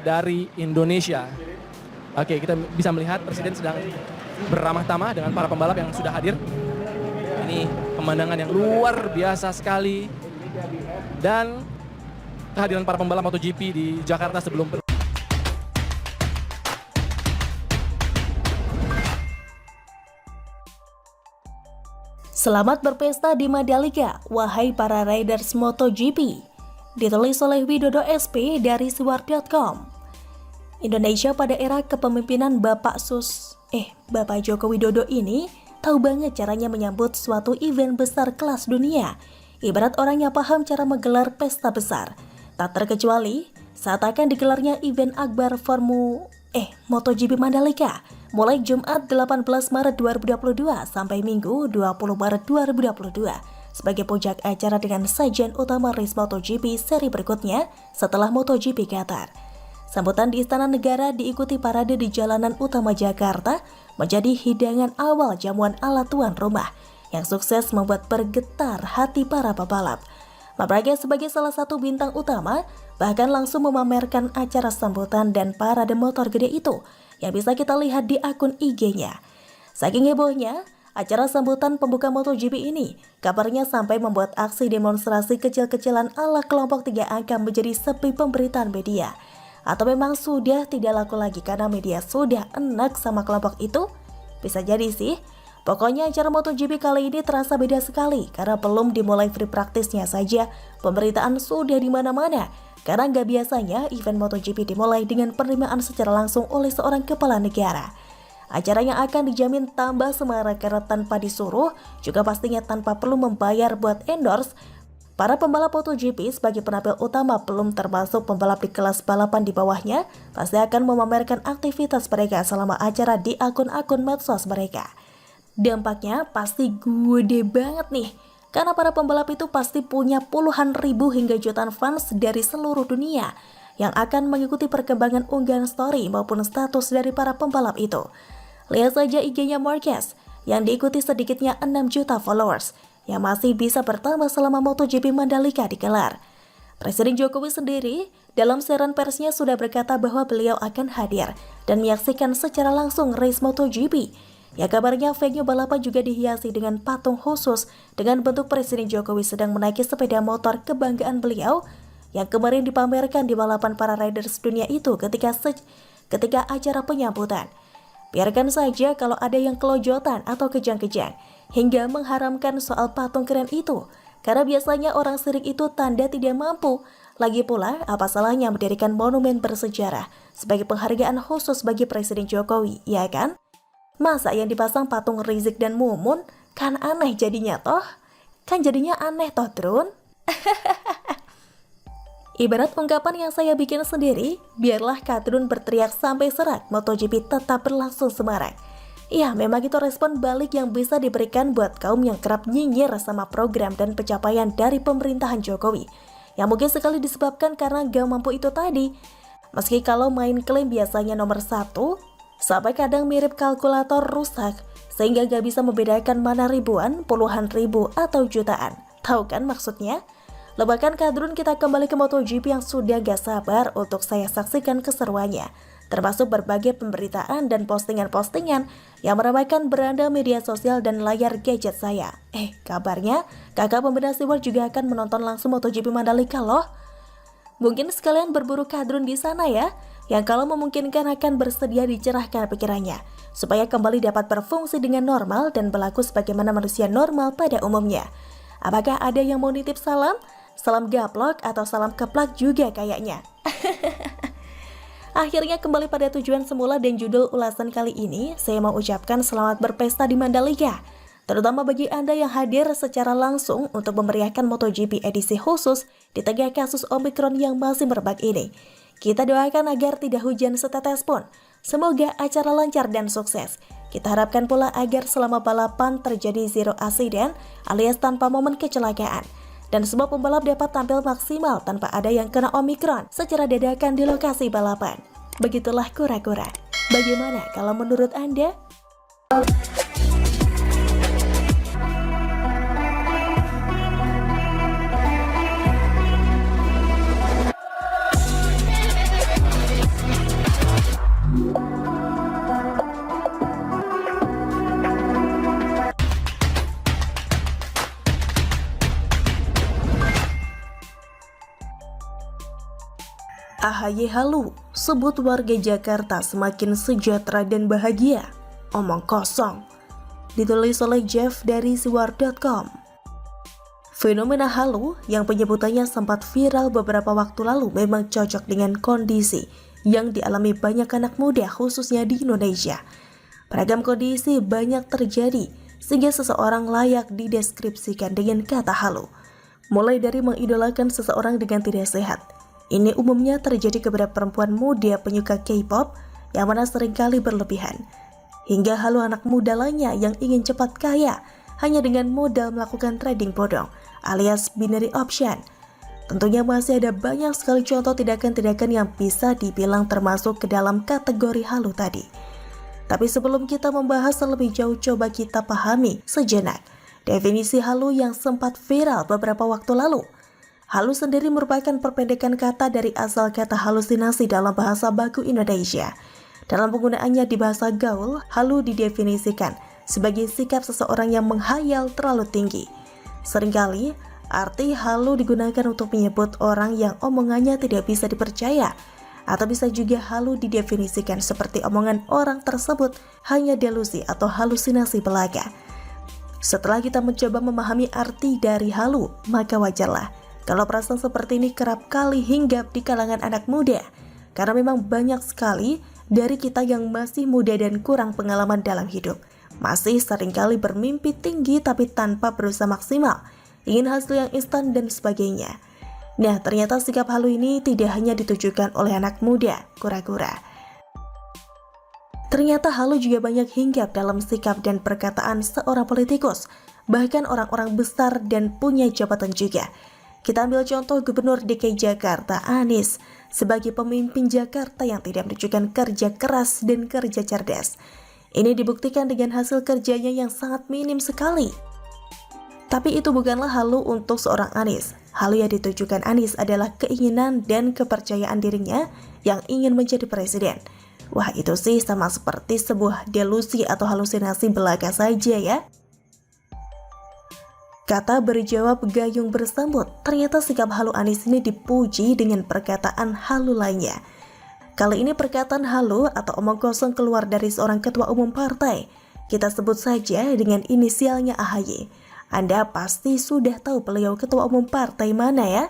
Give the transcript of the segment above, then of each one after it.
dari Indonesia. Oke, kita bisa melihat Presiden sedang beramah tamah dengan para pembalap yang sudah hadir. Ini pemandangan yang luar biasa sekali. Dan kehadiran para pembalap MotoGP di Jakarta sebelum Selamat berpesta di Mandalika, wahai para riders MotoGP. Ditulis oleh Widodo SP dari Siwar.com. Indonesia pada era kepemimpinan Bapak Joko Widodo ini tahu banget caranya menyambut suatu event besar kelas dunia. Ibarat orang yang paham cara menggelar pesta besar. Tak terkecuali saat akan digelarnya event akbar MotoGP Mandalika mulai Jumat 18 Maret 2022 sampai Minggu 20 Maret 2022 sebagai puncak acara dengan sajian utama race MotoGP seri berikutnya setelah MotoGP Qatar. Sambutan di Istana Negara diikuti parade di jalanan utama Jakarta menjadi hidangan awal jamuan ala tuan rumah yang sukses membuat bergetar hati para pebalap. Labraga sebagai salah satu bintang utama bahkan langsung memamerkan acara sambutan dan parade motor gede itu yang bisa kita lihat di akun IG-nya. Saking hebohnya, acara sambutan pembuka MotoGP ini kabarnya sampai membuat aksi demonstrasi kecil-kecilan ala kelompok 3 angka menjadi sepi pemberitaan media. Atau memang sudah tidak laku lagi karena media sudah enak sama kelompok itu? Bisa jadi sih. Pokoknya acara MotoGP kali ini terasa beda sekali karena belum dimulai free practice-nya saja pemberitaan sudah di mana-mana. Karena nggak biasanya event MotoGP dimulai dengan penerimaan secara langsung oleh seorang kepala negara. Acara yang akan dijamin tambah semarak karena tanpa disuruh, juga pastinya tanpa perlu membayar buat endorse. Para pembalap MotoGP sebagai penampil utama belum termasuk pembalap di kelas balapan di bawahnya, pasti akan memamerkan aktivitas mereka selama acara di akun-akun medsos mereka. Dampaknya pasti gede banget nih. Karena para pembalap itu pasti punya puluhan ribu hingga jutaan fans dari seluruh dunia yang akan mengikuti perkembangan unggahan story maupun status dari para pembalap itu. Lihat saja IG-nya Marquez yang diikuti sedikitnya 6 juta followers yang masih bisa bertambah selama MotoGP Mandalika digelar. Presiden Jokowi sendiri dalam siaran persnya sudah berkata bahwa beliau akan hadir dan menyaksikan secara langsung race MotoGP. Ya kabarnya venue balapan juga dihiasi dengan patung khusus dengan bentuk Presiden Jokowi sedang menaiki sepeda motor kebanggaan beliau yang kemarin dipamerkan di balapan para riders dunia itu ketika acara penyambutan. Biarkan saja kalau ada yang kelojotan atau kejang-kejang hingga mengharamkan soal patung keren itu, karena biasanya orang sirik itu tanda tidak mampu. Lagi pula, apa salahnya mendirikan monumen bersejarah sebagai penghargaan khusus bagi Presiden Jokowi, ya kan? Masa yang dipasang patung Rizik dan Mumun? Kan aneh jadinya toh? Kan jadinya aneh toh, Drun? Ibarat ungkapan yang saya bikin sendiri, biarlah Kadrun berteriak sampai serak, MotoGP tetap berlangsung semarak. Iya, memang itu respon balik yang bisa diberikan buat kaum yang kerap nyinyir sama program dan pencapaian dari pemerintahan Jokowi. Yang mungkin sekali disebabkan karena gak mampu itu tadi. Meski kalau main klaim biasanya nomor 1, sampai kadang mirip kalkulator rusak, sehingga gak bisa membedakan mana ribuan, puluhan ribu, atau jutaan. Tahu kan maksudnya? Lebakan Kadrun kita kembali ke MotoGP yang sudah gak sabar untuk saya saksikan keseruannya. Termasuk berbagai pemberitaan dan postingan-postingan yang meramaikan beranda media sosial dan layar gadget saya. Kabarnya kakak pembina Siwar juga akan menonton langsung MotoGP Mandalika loh. Mungkin sekalian berburu Kadrun di sana ya, yang kalau memungkinkan akan bersedia dicerahkan pikirannya, supaya kembali dapat berfungsi dengan normal dan berlaku sebagaimana manusia normal pada umumnya. Apakah ada yang mau nitip salam? Salam gaplok atau salam keplak juga kayaknya. Akhirnya kembali pada tujuan semula dan judul ulasan kali ini, saya mau ucapkan selamat berpesta di Mandalika. Terutama bagi Anda yang hadir secara langsung untuk memeriahkan MotoGP edisi khusus di tengah kasus Omicron yang masih merebak ini. Kita doakan agar tidak hujan setetes pun. Semoga acara lancar dan sukses. Kita harapkan pula agar selama balapan terjadi zero accident alias tanpa momen kecelakaan. Dan semua pembalap dapat tampil maksimal tanpa ada yang kena Omicron secara dadakan di lokasi balapan. Begitulah kura-kura. Bagaimana kalau menurut Anda? AHY halu, sebut warga Jakarta semakin sejahtera dan bahagia. Omong kosong. Ditulis oleh Jeff dari siwar.com. Fenomena halu yang penyebutannya sempat viral beberapa waktu lalu memang cocok dengan kondisi yang dialami banyak anak muda khususnya di Indonesia. Beragam kondisi banyak terjadi sehingga seseorang layak dideskripsikan dengan kata halu. Mulai dari mengidolakan seseorang dengan tidak sehat. Ini umumnya terjadi kepada perempuan muda penyuka K-pop yang mana seringkali berlebihan. Hingga halu anak muda lainnya yang ingin cepat kaya hanya dengan modal melakukan trading bodong alias binary option. Tentunya masih ada banyak sekali contoh tindakan-tindakan yang bisa dibilang termasuk ke dalam kategori halu tadi. Tapi sebelum kita membahas lebih jauh, coba kita pahami sejenak definisi halu yang sempat viral beberapa waktu lalu. Halu sendiri merupakan perpendekan kata dari asal kata halusinasi dalam bahasa baku Indonesia. Dalam penggunaannya di bahasa gaul, halu didefinisikan sebagai sikap seseorang yang menghayal terlalu tinggi. Seringkali, arti halu digunakan untuk menyebut orang yang omongannya tidak bisa dipercaya, atau bisa juga halu didefinisikan seperti omongan orang tersebut hanya delusi atau halusinasi belaka. Setelah kita mencoba memahami arti dari halu, maka wajarlah kalau perasaan seperti ini kerap kali hinggap di kalangan anak muda, karena memang banyak sekali dari kita yang masih muda dan kurang pengalaman dalam hidup, masih seringkali bermimpi tinggi tapi tanpa berusaha maksimal, ingin hasil yang instan dan sebagainya. Nah, ternyata sikap halu ini tidak hanya ditujukan oleh anak muda, kura-kura. Ternyata halu juga banyak hinggap dalam sikap dan perkataan seorang politikus, bahkan orang-orang besar dan punya jabatan juga. Kita ambil contoh Gubernur DKI Jakarta, Anies, sebagai pemimpin Jakarta yang tidak menunjukkan kerja keras dan kerja cerdas. Ini dibuktikan dengan hasil kerjanya yang sangat minim sekali. Tapi itu bukanlah halu untuk seorang Anies. Halu yang ditujukan Anies adalah keinginan dan kepercayaan dirinya yang ingin menjadi presiden. Wah, itu sih sama seperti sebuah delusi atau halusinasi belaka saja ya. Kata berjawab gayung bersambut, ternyata sikap halu Anies ini dipuji dengan perkataan halu lainnya. Kali ini perkataan halu atau omong kosong keluar dari seorang ketua umum partai. Kita sebut saja dengan inisialnya AHY. Anda pasti sudah tahu beliau ketua umum partai mana ya?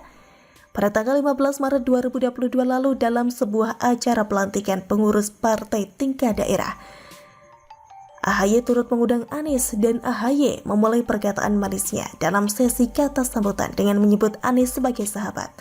Pada tanggal 15 Maret 2022 lalu dalam sebuah acara pelantikan pengurus partai tingkat daerah, AHY turut mengundang Anies dan AHY memulai perkataan manisnya dalam sesi kata sambutan dengan menyebut Anies sebagai sahabat.